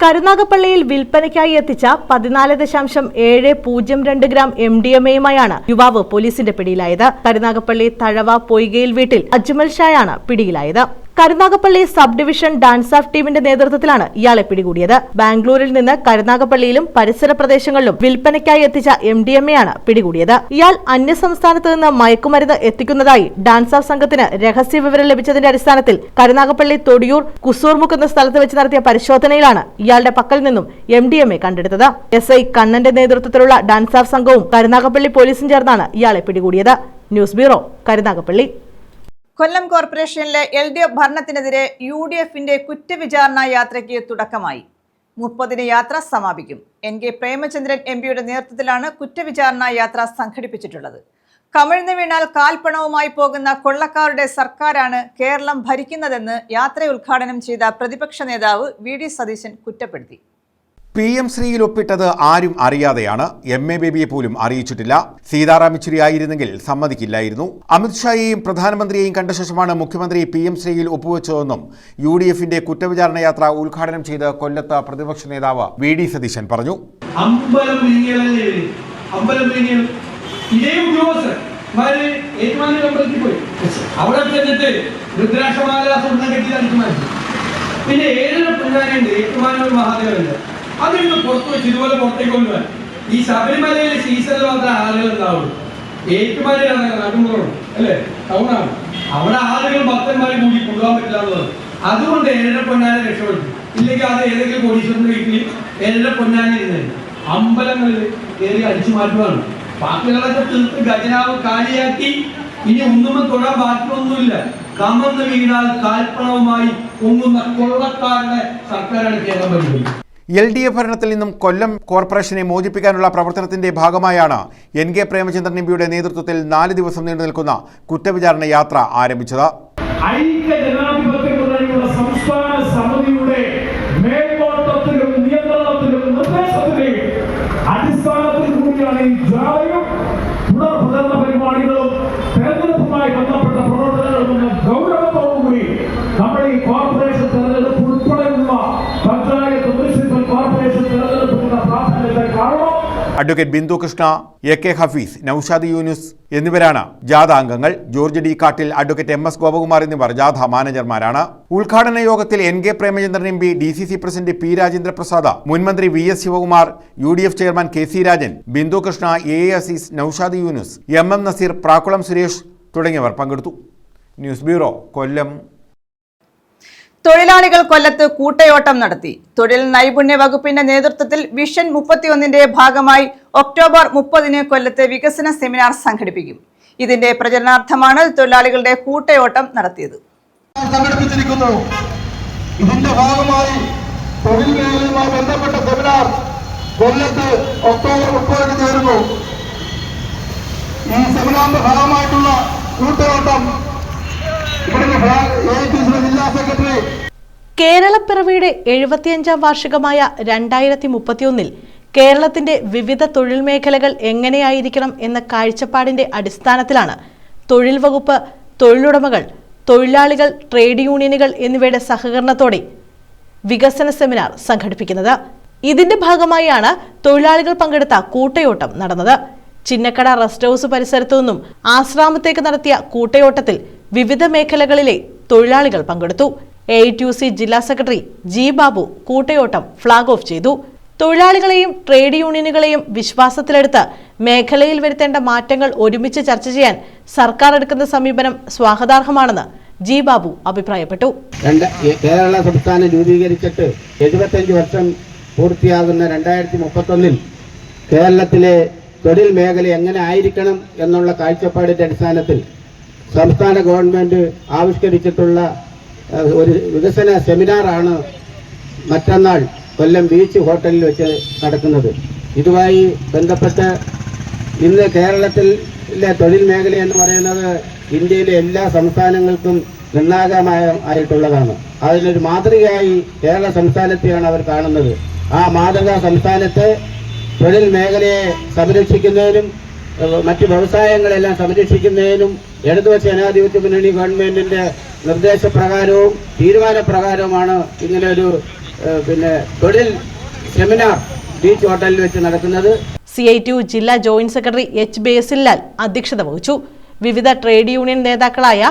കരുനാഗപ്പള്ളിയിൽ വിൽപ്പനയ്ക്കായി എത്തിച്ച 14.702 ഗ്രാം MDMAയുമായാണ് യുവാവ് പോലീസിന്റെ പിടിയിലായത്. കരുനാഗപ്പള്ളി തഴവ പൊയ്കയിൽ വീട്ടിൽ അജ്മൽ ഷായാണ് പിടിയിലായത്. Karunagappally sub division dance off ടീമിന്റെ നേതൃത്വത്തിലാണ് ഇയാളെ പിടികൂടിയത്. ബാംഗ്ലൂരിൽ നിന്ന് കരുനാഗപ്പള്ളിയിലും പരിസര പ്രദേശങ്ങളിലും വിൽപ്പനയ്ക്കായി എത്തിച്ച MDMAയാണ് പിടികൂടിയത്. ഇയാൾ അന്യസംസ്ഥാനത്ത് നിന്ന് മയക്കുമരുന്ന് എത്തിക്കുന്നതായി ഡാൻസ് ഓഫ് സംഘത്തിന് രഹസ്യ വിവരം ലഭിച്ചതിന്റെ അടിസ്ഥാനത്തിൽ കരുനാഗപ്പള്ളി തൊടിയൂർ കുസൂർമുക്ക് എന്ന സ്ഥലത്ത് വെച്ച് നടത്തിയ പരിശോധനയിലാണ് ഇയാളുടെ പക്കൽ നിന്നും MDMA കണ്ടെടുത്തത്. SI കണ്ണന്റെ നേതൃത്വത്തിലുള്ള ഡാൻസ് ഓഫ് സംഘവും കരുനാഗപ്പള്ളി പോലീസും ചേർന്നാണ് ഇയാളെ പിടികൂടിയത്. News bureau, Karunagappally. കൊല്ലം കോർപ്പറേഷനിലെ LDF ഭരണത്തിനെതിരെ UDFന്റെ കുറ്റവിചാരണ യാത്രയ്ക്ക് തുടക്കമായി. 30-ന് യാത്ര സമാപിക്കും. NK പ്രേമചന്ദ്രൻ MPയുടെ നേതൃത്വത്തിലാണ് കുറ്റവിചാരണ യാത്ര സംഘടിപ്പിച്ചിട്ടുള്ളത്. കമിഴ്ന്നു വീണാൽ കാൽപ്പണവുമായി പോകുന്ന കൊള്ളക്കാരുടെ സർക്കാരാണ് കേരളം ഭരിക്കുന്നതെന്ന് യാത്ര ഉദ്ഘാടനം ചെയ്ത പ്രതിപക്ഷ നേതാവ് VD സതീശൻ കുറ്റപ്പെടുത്തി. PM ശ്രീയിൽ ഒപ്പിട്ടത് ആരും അറിയാതെയാണ്. MA ബേബിയെ പോലും അറിയിച്ചിട്ടില്ല. സീതാറാം യെച്ചൂരി ആയിരുന്നെങ്കിൽ സമ്മതിക്കില്ലായിരുന്നു. അമിത്ഷായെയും പ്രധാനമന്ത്രിയെയും കണ്ട ശേഷമാണ് മുഖ്യമന്ത്രി PM ശ്രീയിൽ ഒപ്പുവെച്ചതെന്നും UDFന്റെ കുറ്റവിചാരണ യാത്ര ഉദ്ഘാടനം ചെയ്ത് കൊല്ലത്ത് പ്രതിപക്ഷ നേതാവ് VD സതീശൻ പറഞ്ഞു. അതിൽ നിന്ന് പുറത്തു വെച്ച് ഇതുപോലെ പുറത്തേക്ക് കൊണ്ടുപോകാൻ ഈ ശബരിമലയിലെ സീസണിൽ മാത്രമേ ആളുകൾ ഉണ്ടാവുള്ളൂ. ഏറ്റുമാനയിലാണ് നടുമ്പുറം അല്ലേ, ടൗണാണ്. അവിടെ ആളുകൾ ഭക്തന്മാരെ കൂടി കൊണ്ടുപോകാൻ പറ്റില്ല എന്നുള്ളത്. അതുകൊണ്ട് 7 പൊന്നാനെ രക്ഷപ്പെടുത്തി. ഇല്ലെങ്കിൽ അത് ഏതെങ്കിലും കോടീശ്വരന്റെ വീട്ടിൽ 7 പൊന്നാനെ ഇരുന്നില്ല. അമ്പലങ്ങളിൽ കയറി അടിച്ചു മാറ്റുകയാണ്. ബാക്കികളൊക്കെ തീർത്ത് ഖജനാവ് കാലിയാക്കി ഇനി ഒന്നും തൊടാൻ ബാക്കിയൊന്നുമില്ല. കമന്ന് വീണാൽ കാൽപ്പണവുമായി പൊങ്ങുന്ന കൊള്ളക്കാരുടെ സർക്കാരാണ് കേരളം ഭരിക്കുന്നത്. LDF ഭരണത്തിൽ നിന്നും കൊല്ലം കോർപ്പറേഷനെ മോചിപ്പിക്കാനുള്ള പ്രവർത്തനത്തിന്റെ ഭാഗമായാണ് NK പ്രേമചന്ദ്രൻ MPയുടെ നേതൃത്വത്തിൽ 4 ദിവസം നീണ്ടു നിൽക്കുന്ന കുറ്റവിചാരണ യാത്ര ആരംഭിച്ചത്. സംസ്ഥാന സമിതിയുടെ മേൽനോട്ടത്തിലും നിയന്ത്രണത്തിലും നിർദ്ദേശത്തിലും അടിസ്ഥാനത്തിൽ കൂടിയാണ് ഈ ജാഥയും തുടർ പ്രചരണ പരിപാടികളും തെരഞ്ഞെടുപ്പുമായി ബന്ധപ്പെട്ട പ്രവർത്തനങ്ങളും എന്ന ഗൗരവത്തോടുകൂടി നമ്മൾ ഈ കോർപ്പറേഷൻ തെരഞ്ഞെടുപ്പ് ഉൾപ്പെടെയുള്ള പഞ്ചായത്ത് മുനിസിപ്പൽ കോർപ്പറേഷൻ തെരഞ്ഞെടുപ്പിന്റെ പ്രാധാന്യത്തെ കാണണം. അഡ്വക്കേറ്റ് ബിന്ദു കൃഷ്ണ, AK ഹഫീസ്, നൌഷാദ് യൂനുസ് എന്നിവരാണ് ജാഥ അംഗങ്ങൾ. George D Kattil, advocate MS Gopakumar എന്നിവർ ജാഥ മാനേജർമാരാണ്. ഉദ്ഘാടന യോഗത്തിൽ NK Premachandran MP, DCC president P Rajendra Prasad, മുൻമന്ത്രി VS Sivakumar, UDF chairman KC Rajan, Bindu Krishna, AA Aziz, Naushad Yunus, MM Naseer, Prakkulam Suresh തുടങ്ങിയവർ പങ്കെടുത്തു. News bureau, Kollam. തൊഴിലാളികൾ കൊല്ലത്ത് കൂട്ടയോട്ടം നടത്തി. തൊഴിൽ നൈപുണ്യ വകുപ്പിന്റെ നേതൃത്വത്തിൽ വിഷൻ 31ന്റെ ഭാഗമായി ഒക്ടോബർ 30-ന് കൊല്ലത്ത് വികസന സെമിനാർ സംഘടിപ്പിക്കും. ഇതിന്റെ പ്രചരണാർത്ഥമാണ് തൊഴിലാളികളുടെ കൂട്ടയോട്ടം നടത്തിയത്. ഇതിന്റെ ഭാഗമായി തൊഴിൽ മേഖലയുമായി ബന്ധപ്പെട്ട സെമിനാർ കൊല്ലത്ത് ഒക്ടോബർ 30-ന് ചേരുന്നു. ഈ സെമിനാറിന്റെ ഭാഗമായിട്ടുള്ള കൂട്ടയോട്ടം ജില്ലാ സെക്രട്ടറി. കേരളപ്പിറവിയുടെ 75-ാം വാർഷികമായ 2031-ൽ കേരളത്തിന്റെ വിവിധ തൊഴിൽ മേഖലകൾ എങ്ങനെയായിരിക്കണം എന്ന കാഴ്ചപ്പാടിന്റെ അടിസ്ഥാനത്തിലാണ് തൊഴിൽ വകുപ്പ്, തൊഴിലുടമകൾ, തൊഴിലാളികൾ, ട്രേഡ് യൂണിയനുകൾ എന്നിവയുടെ സഹകരണത്തോടെ വികസന സെമിനാർ സംഘടിപ്പിക്കുന്നത്. ഇതിന്റെ ഭാഗമായാണ് തൊഴിലാളികൾ പങ്കെടുത്ത കൂട്ടയോട്ടം നടന്നത്. ചിന്നക്കട റെസ്റ്റ് ഹൌസ് പരിസരത്തു നിന്നും ആശ്രാമത്തേക്ക് നടത്തിയ കൂട്ടയോട്ടത്തിൽ വിവിധ മേഖലകളിലെ തൊഴിലാളികൾ പങ്കെടുത്തു. AITUC ജില്ലാ സെക്രട്ടറി G ബാബു കൂട്ടയോട്ടം ഫ്ളാഗ് ഓഫ് ചെയ്തു. തൊഴിലാളികളെയും ട്രേഡ് യൂണിയനുകളെയും വിശ്വാസത്തിലെടുത്ത് മേഖലയിൽ വരുത്തേണ്ട മാറ്റങ്ങൾ ഒരുമിച്ച് ചർച്ച ചെയ്യാൻ സർക്കാർ എടുക്കുന്ന സമീപനം സ്വാഗതാർഹമാണെന്ന് G ബാബു അഭിപ്രായപ്പെട്ടു. കേരള സംസ്ഥാനം രൂപീകരിച്ചിട്ട് 75 വർഷം പൂർത്തിയാകുന്ന 2031-ൽ കേരളത്തിലെ തൊഴിൽ മേഖല എങ്ങനെ ആയിരിക്കണം എന്നുള്ള കാഴ്ചപ്പാടിന്റെ അടിസ്ഥാനത്തിൽ സംസ്ഥാന ഗവൺമെന്റ് ആവിഷ്കരിച്ചിട്ടുള്ള ഒരു വികസന സെമിനാറാണ് മറ്റന്നാൾ കൊല്ലം ബീച്ച് ഹോട്ടലിൽ വെച്ച് നടക്കുന്നത്. ഇതുമായി ബന്ധപ്പെട്ട് ഇന്ന് കേരളത്തിലെ തൊഴിൽ മേഖല എന്ന് പറയുന്നത് ഇന്ത്യയിലെ എല്ലാ സംസ്ഥാനങ്ങൾക്കും നിർണായകമായിട്ടുള്ളതാണ്. അതിനൊരു മാതൃകയായി കേരള സംസ്ഥാനത്തെയാണ് അവർ കാണുന്നത്. ആ മാതൃകാ സംസ്ഥാനത്തെ തൊഴിൽ മേഖലയെ സംരക്ഷിക്കുന്നതിനും മറ്റ് വ്യവസായങ്ങളെല്ലാം സംരക്ഷിക്കുന്നതിനും ഇടതുപക്ഷ ജനാധിപത്യ മുന്നണി ഗവൺമെന്റിന്റെ നിർദ്ദേശപ്രകാരവും തീരുമാനപ്രകാരവുമാണ് ഇങ്ങനെ ഒരു തൊഴിൽ സെമിനാർ ബീച്ച് ഹോട്ടലിൽ വെച്ച് നടക്കുന്നത്. CITU ജില്ലാ ജോയിന്റ് സെക്രട്ടറി H. ബേസിൽലാൽ അധ്യക്ഷത വഹിച്ചു. വിവിധ ട്രേഡ് യൂണിയൻ നേതാക്കളായ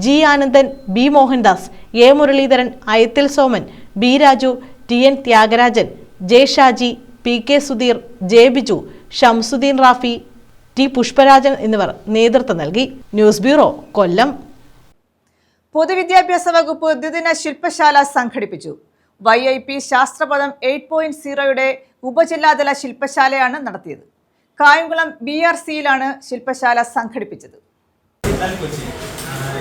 G. Anandan, B. Mohandas, A. Muralidharan, Ayathil Soman, B. Raju, TN Thyagarajan, J. Shaji, PK Sudheer, J. Biju, Shamsuddin Rafi, T. Pushparajan എന്നിവർ നേതൃത്വം നൽകി. News bureau, Kollam. പൊതുവിദ്യാഭ്യാസ വകുപ്പ് ദ്വിദിന ശില്പശാല സംഘടിപ്പിച്ചു. YIP ശാസ്ത്രപദം 8.0 ഉപജില്ലാതല ശില്പശാലയാണ് നടത്തിയത്. കായംകുളം BRCയിലാണ് ശില്പശാല സംഘടിപ്പിച്ചത്.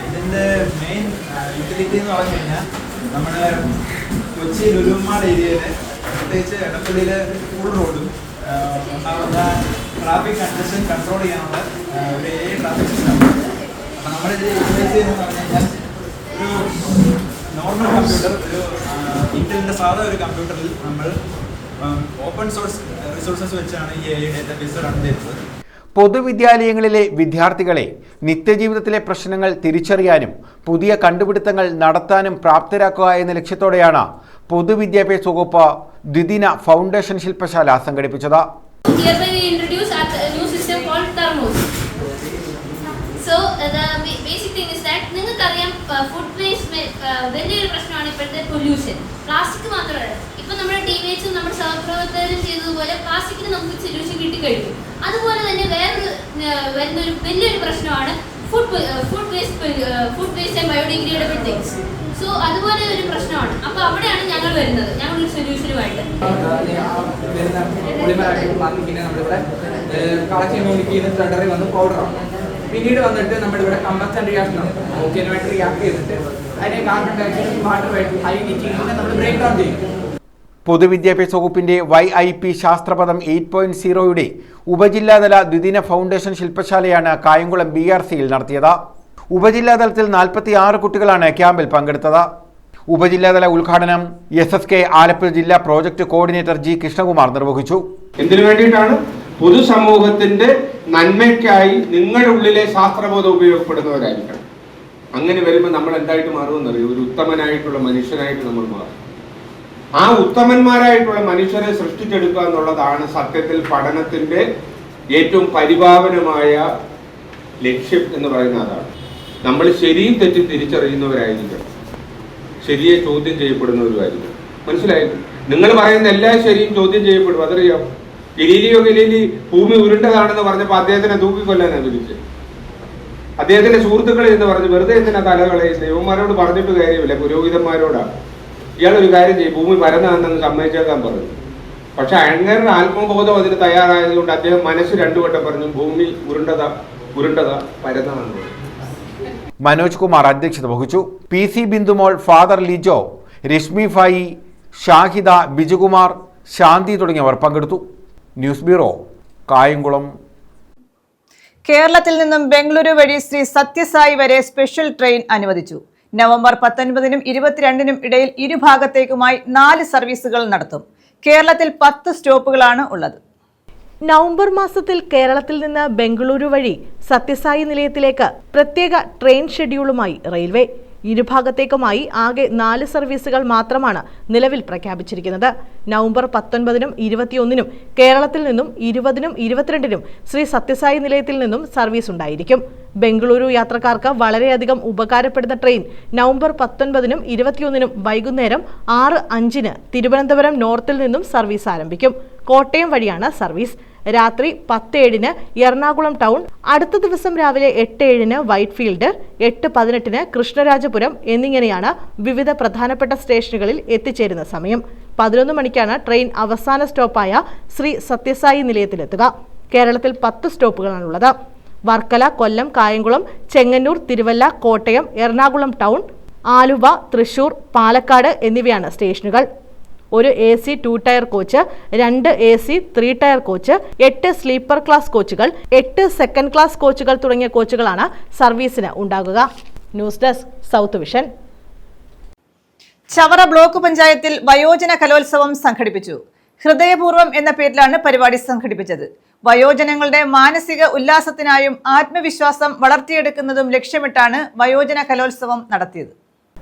ഇതിന്റെ മെയിൻ യൂട്ടിലിറ്റി എന്ന് പറഞ്ഞു കഴിഞ്ഞാൽ നമ്മുടെ കൊച്ചി ലുലുമാൾ ഏരിയയിലെ പ്രത്യേകിച്ച് എടപ്പള്ളിയിലെ ഫുൾ റോഡും ഉണ്ടാകുന്ന ട്രാഫിക് കൺജഷൻ കൺട്രോൾ ചെയ്യാനുള്ള ഒരു ട്രാഫിക് സിസ്റ്റം. അപ്പം നമ്മളിത് യൂട്ടിലൈസ് ചെയ്യുന്നതെന്ന് പറഞ്ഞു കഴിഞ്ഞാൽ ഒരു നോർമൽ കമ്പ്യൂട്ടർ, ഒരു ഇന്റലിൻ്റെ സാധാ ഒരു കമ്പ്യൂട്ടറിൽ നമ്മൾ ഓപ്പൺ സോഴ്സ് റിസോഴ്സസ് വെച്ചാണ് ഈ AI ഡേറ്റാബേസ് റൺ ചെയ്യുന്നത്. പൊതുവിദ്യാലയങ്ങളിലെ വിദ്യാർത്ഥികളെ നിത്യജീവിതത്തിലെ പ്രശ്നങ്ങൾ തിരിച്ചറിയാനും പുതിയ കണ്ടുപിടുത്തങ്ങൾ നടത്താനും പ്രാപ്തരാക്കുക എന്ന ലക്ഷ്യത്തോടെയാണ് പൊതുവിദ്യാഭ്യാസ വകുപ്പ് ദ്വിദിന ഫൗണ്ടേഷൻ ശില്പശാല സംഘടിപ്പിച്ചത്. നിങ്ങൾക്കറിയാം, ഫുഡ് വേസ്റ്റ് വലിയൊരു പ്രശ്നമാണ് ഇപ്പോഴത്തെ പൊല്യൂഷൻ. പ്ലാസ്റ്റിക് മാത്രമല്ല, ഇപ്പൊ നമ്മുടെ ടീമേറ്റ്സും നമ്മുടെ സഹപ്രവർത്തകരും ചെയ്തതുപോലെ പ്ലാസ്റ്റിക്കിന് നമുക്ക് സൊല്യൂഷൻ കിട്ടിക്കഴിഞ്ഞു. അതുപോലെ തന്നെ വരുന്നൊരു വലിയൊരു പ്രശ്നമാണ് food waste and biodegradable things. So അതുപോലെ ഒരു പ്രശ്നമാണ്. അപ്പൊ അവിടെയാണ് ഞങ്ങൾ വരുന്നത്, ഞങ്ങളൊരു സൊല്യൂഷനുമായിട്ട്. പിന്നീട് വന്നിട്ട് നമ്മളിവിടെ കമ്പസ്റ്റൻ റിയാക്ഷൻ ഓക്കെനുമായിട്ട് റിയാക്ട് ചെയ്തിട്ട് അതിനെ കാർബൺ ഡയോക്സൈഡും വാട്ടറുമായിട്ട് ഹൈ ഹീറ്റിംഗ് നമ്മൾ ബ്രേക്ക് ഡൗൺ ചെയ്യും. പൊതുവിദ്യാഭ്യാസ വകുപ്പിന്റെ YIP ശാസ്ത്രപദം 8.0 ഉപജില്ലാതല ദ്വിദിന ഫൗണ്ടേഷൻ ശില്പശാലയാണ് കായംകുളം BRCയിൽ നടത്തിയത്. ഉപജില്ലാതലത്തിൽ 46 കുട്ടികളാണ് ക്യാമ്പിൽ പങ്കെടുത്തത്. ഉപജില്ലാതല ഉദ്ഘാടനം SSK ആലപ്പുഴ ജില്ലാ പ്രോജക്ട് കോർഡിനേറ്റർ G. കൃഷ്ണകുമാർ നിർവഹിച്ചു. എന്തിനു വേണ്ടിയിട്ടാണ്? പൊതുസമൂഹത്തിന്റെ നന്മയ്ക്കായി നിങ്ങളുടെ ഉള്ളിലെ ശാസ്ത്രബോധം ഉപയോഗപ്പെടുന്നവരായിരിക്കണം. അങ്ങനെ വരുമ്പോൾ നമ്മൾ എന്തായിട്ട് മാറുമെന്നറിയും? ഒരു ഉത്തമനായിട്ടുള്ള മനുഷ്യനായിട്ട് നമ്മൾ മാറും. ആ ഉത്തമന്മാരായിട്ടുള്ള മനുഷ്യരെ സൃഷ്ടിച്ചെടുക്കുക എന്നുള്ളതാണ് സത്യത്തിൽ പഠനത്തിന്റെ ഏറ്റവും പരിപാവനമായ ലക്ഷ്യം എന്ന് പറയുന്ന അതാണ്. നമ്മൾ ശരിയും തെറ്റും തിരിച്ചറിയുന്നവരായിരിക്കണം, ശരിയെ ചോദ്യം ചെയ്യപ്പെടുന്നവരുമായിരിക്കണം. മനസ്സിലായില്ല? നിങ്ങൾ പറയുന്ന എല്ലാ ശരിയും ചോദ്യം ചെയ്യപ്പെടും, അതറിയാം. ഗലീലി ഭൂമി ഉരുണ്ടതാണെന്ന് പറഞ്ഞപ്പോൾ അദ്ദേഹത്തിനെ തൂക്കിക്കൊല്ലാനാണ് വിളിച്ചത്. അദ്ദേഹത്തിന്റെ സുഹൃത്തുക്കളെ എന്ന് പറഞ്ഞ് വെറുതെ എന്തിനാ തലകളയുന്നത്? യുവന്മാരോട് പറഞ്ഞിട്ട് കാര്യമില്ല, പുരോഹിതന്മാരോടാണ്. ഇയാളൊരു കാര്യം ചെയ്യും, ഭൂമി പരന്നാണെന്ന് സമ്മതിച്ചേക്കാൻ പറഞ്ഞു. പക്ഷെ അങ്ങേരുടെ ആത്മബോധം അതിന് തയ്യാറായതുകൊണ്ട് അദ്ദേഹം മനസ്സ് 2 വട്ടം പറഞ്ഞു, ഭൂമി ഉരുണ്ടതാ പരന്നാണെന്ന് പറഞ്ഞു. മനോജ് കുമാർ അധ്യക്ഷത വഹിച്ചു. PC ബിന്ദുമോൾ, ഫാദർ ലിജോ, രശ്മി ഫായി, ഷാഹിദ, ബിജുകുമാർ, ശാന്തി തുടങ്ങിയവർ പങ്കെടുത്തു. News bureau, Kayamkulam. കേരളത്തിൽ നിന്നും ബംഗളൂരു വഴി ശ്രീ സത്യസായി വരെ സ്പെഷ്യൽ ട്രെയിൻ അനുവദിച്ചു. നവംബർ 19-നും 22-നും ഇടയിൽ ഇരുഭാഗത്തേക്കുമായി 4 സർവീസുകൾ നടത്തും. കേരളത്തിൽ 10 സ്റ്റോപ്പുകളാണ് ഉള്ളത്. നവംബർ മാസത്തിൽ കേരളത്തിൽ നിന്ന് ബംഗളൂരു വഴി സത്യസായി നിലയത്തിലേക്ക് പ്രത്യേക ട്രെയിൻ ഷെഡ്യൂളുമായി റെയിൽവേ. ഇരുഭാഗത്തേക്കുമായി ആകെ 4 സർവീസുകൾ മാത്രമാണ് നിലവിൽ പ്രഖ്യാപിച്ചിരിക്കുന്നത്. നവംബർ 19-നും 21-നും കേരളത്തിൽ നിന്നും 20-നും 22-നും ശ്രീ സത്യസായി നിലയത്തിൽ നിന്നും സർവീസ് ഉണ്ടായിരിക്കും. ബംഗളൂരു യാത്രക്കാർക്ക് വളരെയധികം ഉപകാരപ്പെടുന്ന ട്രെയിൻ നവംബർ 19-നും 21-നും വൈകുന്നേരം 6:05-ന് തിരുവനന്തപുരം നോർത്തിൽ നിന്നും സർവീസ് ആരംഭിക്കും. കോട്ടയം വഴിയാണ് സർവീസ്. രാത്രി 10:07-ന് എറണാകുളം ടൗൺ, അടുത്ത ദിവസം രാവിലെ 8:07-ന് വൈറ്റ്ഫീൽഡ്, 8:18-ന് കൃഷ്ണരാജപുരം എന്നിങ്ങനെയാണ് വിവിധ പ്രധാനപ്പെട്ട സ്റ്റേഷനുകളിൽ എത്തിച്ചേരുന്ന സമയം. 11 മണിക്കാണ് ട്രെയിൻ അവസാന സ്റ്റോപ്പായ ശ്രീ സത്യസായി നിലയത്തിലെത്തുക. കേരളത്തിൽ 10 സ്റ്റോപ്പുകളാണുള്ളത്. വർക്കല, കൊല്ലം, കായംകുളം, ചെങ്ങന്നൂർ, തിരുവല്ല, കോട്ടയം, എറണാകുളം ടൗൺ, ആലുവ, തൃശൂർ, പാലക്കാട് എന്നിവയാണ് സ്റ്റേഷനുകൾ. ഒരു AC 2 tyre coach, 2 AC 3 tyre coach, 8 sleeper class കോച്ചുകൾ, 8 സെക്കൻഡ് ക്ലാസ് കോച്ചുകൾ തുടങ്ങിയ കോച്ചുകളാണ് സർവീസിന് ഉണ്ടാകുക. News desk, south vision. Chavara block പഞ്ചായത്തിൽ വയോജന കലോത്സവം സംഘടിപ്പിച്ചു. ഹൃദയപൂർവ്വം എന്ന പേരിലാണ് പരിപാടി സംഘടിപ്പിച്ചത്. വയോജനങ്ങളുടെ മാനസിക ഉല്ലാസത്തിനായും ആത്മവിശ്വാസം വളർത്തിയെടുക്കുന്നതും ലക്ഷ്യമിട്ടാണ് വയോജന കലോത്സവം നടത്തിയത്.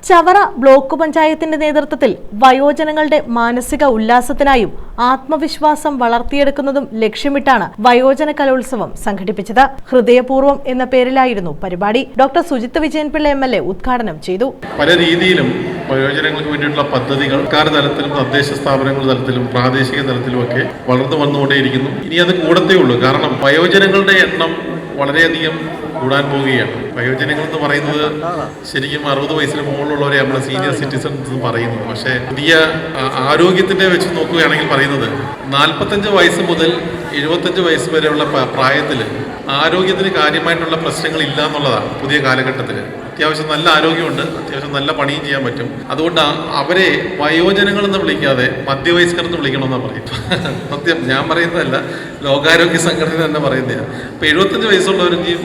ചവറ ബ്ലോക്ക് പഞ്ചായത്തിന്റെ നേതൃത്വത്തിൽ വയോജനങ്ങളുടെ മാനസിക ഉല്ലാസത്തിനായും ആത്മവിശ്വാസം വളർത്തിയെടുക്കുന്നതും ലക്ഷ്യമിട്ടാണ് വയോജന കലോത്സവം സംഘടിപ്പിച്ചത്. ഹൃദയപൂർവ്വം എന്ന പേരിലായിരുന്നു പരിപാടി. ഡോക്ടർ സുജിത് വിജയൻപിള്ള MLA ഉദ്ഘാടനം ചെയ്തു. പല രീതിയിലും വയോജനങ്ങൾക്ക് വേണ്ടിയിട്ടുള്ള പദ്ധതികൾ സർക്കാർ തലത്തിലും തദ്ദേശ സ്ഥാപനങ്ങളുടെ തലത്തിലും പ്രാദേശിക തലത്തിലുമൊക്കെ വളർന്നു വന്നുകൊണ്ടേയിരിക്കുന്നു. ഇനി അത് കൂടത്തേ ഉള്ളൂ. കാരണം വയോജനങ്ങളുടെ എണ്ണം വളരെയധികം കൂടാൻ പോവുകയാണ്. വയോജനങ്ങൾ എന്ന് പറയുന്നത് ശരിക്കും 60 വയസ്സിന് മുകളിലുള്ളവരെ നമ്മൾ സീനിയർ സിറ്റിസൺസ് എന്ന് പറയുന്നത്. പക്ഷേ പുതിയ ആരോഗ്യത്തിൻ്റെ വെച്ച് നോക്കുകയാണെങ്കിൽ പറയുന്നത് 45 വയസ്സ് മുതൽ 75 വയസ്സ് വരെയുള്ള പ്രായത്തിൽ ആരോഗ്യത്തിന് കാര്യമായിട്ടുള്ള പ്രശ്നങ്ങൾ ഇല്ല എന്നുള്ളതാണ് പുതിയ കാലഘട്ടത്തിൽ. അത്യാവശ്യം നല്ല ആരോഗ്യമുണ്ട്, അത്യാവശ്യം നല്ല പണിയും ചെയ്യാൻ പറ്റും. അതുകൊണ്ട് അവരെ വയോജനങ്ങളെന്ന് വിളിക്കാതെ മധ്യവയസ്കരെന്ന് വിളിക്കണമെന്നാണ് പറയുന്നത്. സത്യം ഞാൻ പറയുന്നതല്ല, ലോകാരോഗ്യ സംഘടന തന്നെ പറയുന്നതാണ്. ഇപ്പോൾ 75 വയസ്സുള്ളവർക്ക്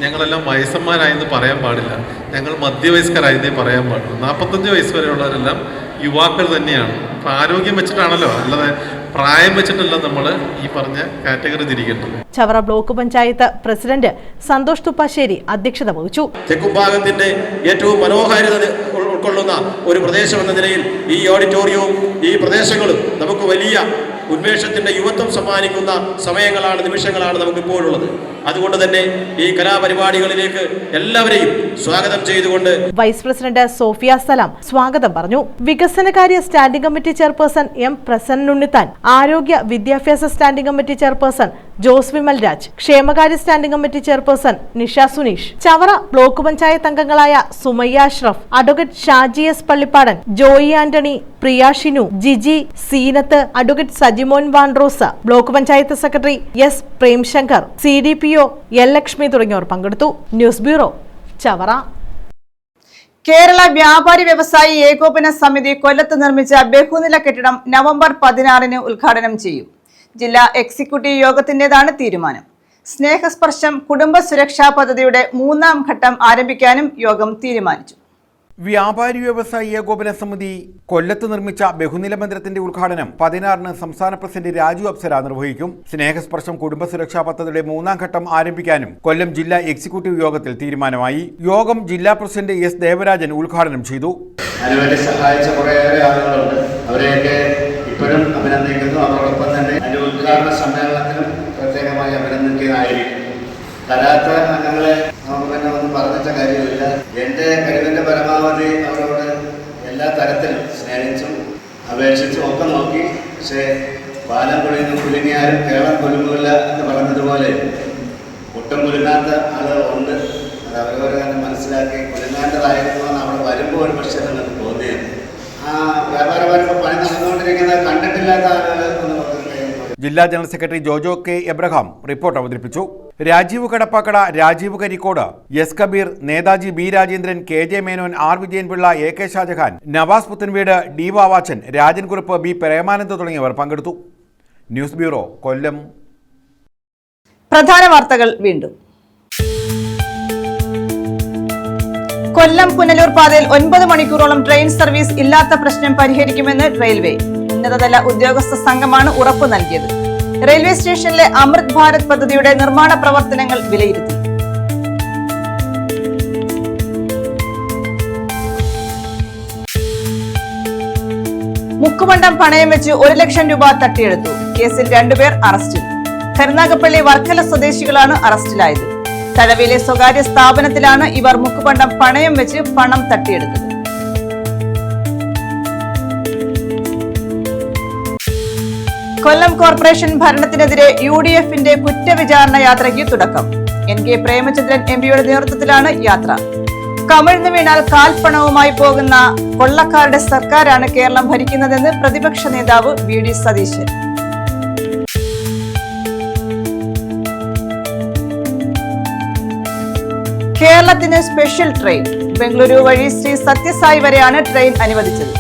ഞങ്ങളെല്ലാം വയസ്സന്മാരായെന്ന് പറയാൻ പാടില്ല, ഞങ്ങൾ മധ്യവയസ്കരായെന്നേ പറയാൻ പാടുള്ളൂ. 45 വയസ്സ് വരെയുള്ളവരെല്ലാം യുവാക്കൾ തന്നെയാണ്. അപ്പം ആരോഗ്യം വെച്ചിട്ടാണല്ലോ, അല്ലാതെ പ്രായം വെച്ചിട്ടല്ല നമ്മൾ ഈ പറഞ്ഞ കാറ്റഗറി തിരിക്കേണ്ടത്. ചവറ ബ്ലോക്ക് പഞ്ചായത്ത് പ്രസിഡന്റ് സന്തോഷ് തുപ്പാശ്ശേരി അധ്യക്ഷത വഹിച്ചു. തെക്കുംഭാഗത്തിന്റെ ഏറ്റവും മനോഹാരിത ഉൾക്കൊള്ളുന്ന ഒരു പ്രദേശം എന്ന നിലയിൽ ഈ ഓഡിറ്റോറിയവും ഈ പ്രദേശങ്ങളും നമുക്ക് വലിയ ഉന്മേഷത്തിന്റെ യുവത്വം സമ്മാനിക്കുന്ന സമയങ്ങളാണ്, നിമിഷങ്ങളാണ് നമുക്ക് ഇപ്പോഴുള്ളത്. അതുകൊണ്ട് തന്നെ ഈ കലാപരിപാടികളിലേക്ക് എല്ലാവരെയും സ്വാഗതം ചെയ്തുകൊണ്ട് വൈസ് പ്രസിഡന്റ് സോഫിയ സലാം സ്വാഗതം പറഞ്ഞു. വികസനകാര്യ standing committee chairperson M Prasanna Unnithan, ആരോഗ്യ വിദ്യാഭ്യാസ standing committee chairperson Jose Vimal Raj, ക്ഷേമകാര്യ standing committee chairperson Nisha Suneesh, Chavara block panchayat അംഗങ്ങളായ Sumayya Ashraf, advocate Shaji S Pallippadan, Joy Antony, Priya Shinu, Jiji, Seenath, advocate Sajimon Vandrosa, block panchayat secretary S Premshankar, CDPO L Lakshmi തുടങ്ങിയവർ പങ്കെടുത്തു. News bureau, Chavara. കേരള വ്യാപാരി വ്യവസായി ഏകോപന സമിതി കൊല്ലത്ത് നിർമ്മിച്ച ബഹുനില കെട്ടിടം നവംബർ 16-ന് ഉദ്ഘാടനം ചെയ്യും. ജില്ലാ എക്സിക്യൂട്ടീവ് യോഗത്തിന്റേതാണ് തീരുമാനം. സ്നേഹസ്പർശം കുടുംബ സുരക്ഷാ പദ്ധതിയുടെ 3ാം ഘട്ടം ആരംഭിക്കാനും യോഗം തീരുമാനിച്ചു. വ്യാപാരി വ്യവസായി ഏകോപന സമിതി കൊല്ലത്ത് നിർമ്മിച്ച ബഹുനില മന്ദിരത്തിന്റെ ഉദ്ഘാടനം 16-ന് സംസ്ഥാന പ്രസിഡന്റ് രാജു അപ്സര നിർവഹിക്കും. സ്നേഹസ്പർശം കുടുംബ സുരക്ഷാ പദ്ധതിയുടെ 3ാം ഘട്ടം ആരംഭിക്കാനും കൊല്ലം ജില്ലാ എക്സിക്യൂട്ടീവ് യോഗത്തിൽ തീരുമാനമായി. യോഗം ജില്ലാ പ്രസിഡന്റ് S ദേവരാജൻ ഉദ്ഘാടനം ചെയ്തു. അതിനുവേണ്ടി സഹായിച്ച കുറേയേറെ ആളുകളുണ്ട്, അവരെയൊക്കെ ഇപ്പോഴും അഭിനന്ദിക്കുന്നു. അതോടൊപ്പം തന്നെ അതിന്റെ ഉദ്ഘാടന സമ്മേളനത്തിലും പ്രത്യേകമായി അഭിനന്ദിക്കുന്നതായിരിക്കും. തരാത്ത അംഗങ്ങളെ നമുക്ക് ഒന്നും പറഞ്ഞിട്ട കാര്യമില്ല. എൻ്റെ കഴിവിൻ്റെ പരമാവധി അവരോട് എല്ലാ തരത്തിലും സ്നേഹിച്ചും അപേക്ഷിച്ചും ഒക്കെ നോക്കി. പക്ഷേ പാലം പൊളിഞ്ഞ് കുലുങ്ങിയാലും കേളം കുലുങ്ങില്ല എന്ന് പറഞ്ഞതുപോലെ ഒട്ടും കുലുങ്ങാത്ത ആളുകളുണ്ട്. അത് അവരവരെ തന്നെ മനസ്സിലാക്കി കുലുങ്ങാണ്ടതായിരുന്നു എന്ന് അവിടെ വരുമ്പോൾ ഒരു പക്ഷേ നമുക്ക് തോന്നിയത്. ആ വ്യാപാരപരമായ പണി നടന്നുകൊണ്ടിരിക്കുന്നത് കണ്ടിട്ടില്ലാത്ത ആളുകൾ എന്ന് പറഞ്ഞു. ജില്ലാ general secretary Jojo K Abraham report അവതരിപ്പിച്ചു. Rajeev Kadappakada, Rajeev Karikode, S Kabir, Netaji B Rajendran, KJ Menon, R Vijayan Pillai, AK Shah Jahan, Nawaz Puthenveedu, D Vavachan, Rajan Kurup, B Premanand തുടങ്ങിയവർ പങ്കെടുത്തു. ന്യൂസ് ബ്യൂറോ, കൊല്ലം. പ്രധാന വാർത്തകൾ വീണ്ടും. കൊല്ലം പുനലൂർ പാതയിൽ 9 മണിക്കൂറോളം ട്രെയിൻ സർവീസ് ഇല്ലാത്ത പ്രശ്നം പരിഹരിക്കുമെന്ന് റെയിൽവേ. ഉന്നതതല ഉദ്യോഗസ്ഥ സംഘമാണ് ഉറപ്പു നൽകിയത്. റെയിൽവേ സ്റ്റേഷനിലെ അമൃത് ഭാരത് പദ്ധതിയുടെ നിർമ്മാണ പ്രവർത്തനങ്ങൾ വിലയിരുത്തി. മുക്കുമണ്ഡം പണയം വെച്ച് 1 ലക്ഷം രൂപ തട്ടിയെടുത്തു. കേസിൽ 2 പേർ അറസ്റ്റിൽ. കരുനാഗപ്പള്ളി വർക്കല സ്വദേശികളാണ് അറസ്റ്റിലായത്. തഴവിലെ സ്വകാര്യ സ്ഥാപനത്തിലാണ് ഇവർ മുക്കുമണ്ഡം പണയം വെച്ച് പണം തട്ടിയെടുത്തത്. കൊല്ലം കോർപ്പറേഷൻ ഭരണത്തിനെതിരെ UDF-ന്റെ കുറ്റവിചാരണ യാത്രയ്ക്ക് തുടക്കം. NK പ്രേമചന്ദ്രൻ MPയുടെ നേതൃത്വത്തിലാണ് യാത്ര. കമിഴ്ന്നു വീണാൽ കാൽപ്പണവുമായി പോകുന്ന കൊള്ളക്കാരുടെ സർക്കാരാണ് കേരളം ഭരിക്കുന്നതെന്ന് പ്രതിപക്ഷ നേതാവ് VD സതീശൻ. കേരളത്തിന് സ്പെഷ്യൽ ട്രെയിൻ. ബംഗളൂരു വഴി ശ്രീ സത്യസായി വരെയാണ് ട്രെയിൻ അനുവദിച്ചത്.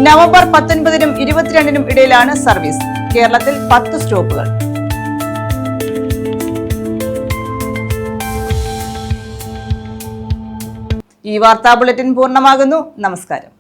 നവംബർ 19-നും 22-നും ഇടയിലാണ് സർവീസ്. കേരളത്തിൽ 10 സ്റ്റോപ്പുകൾ. ഈ വാർത്താ ബുള്ളറ്റിൻ പൂർണ്ണമാകുന്നു. നമസ്കാരം.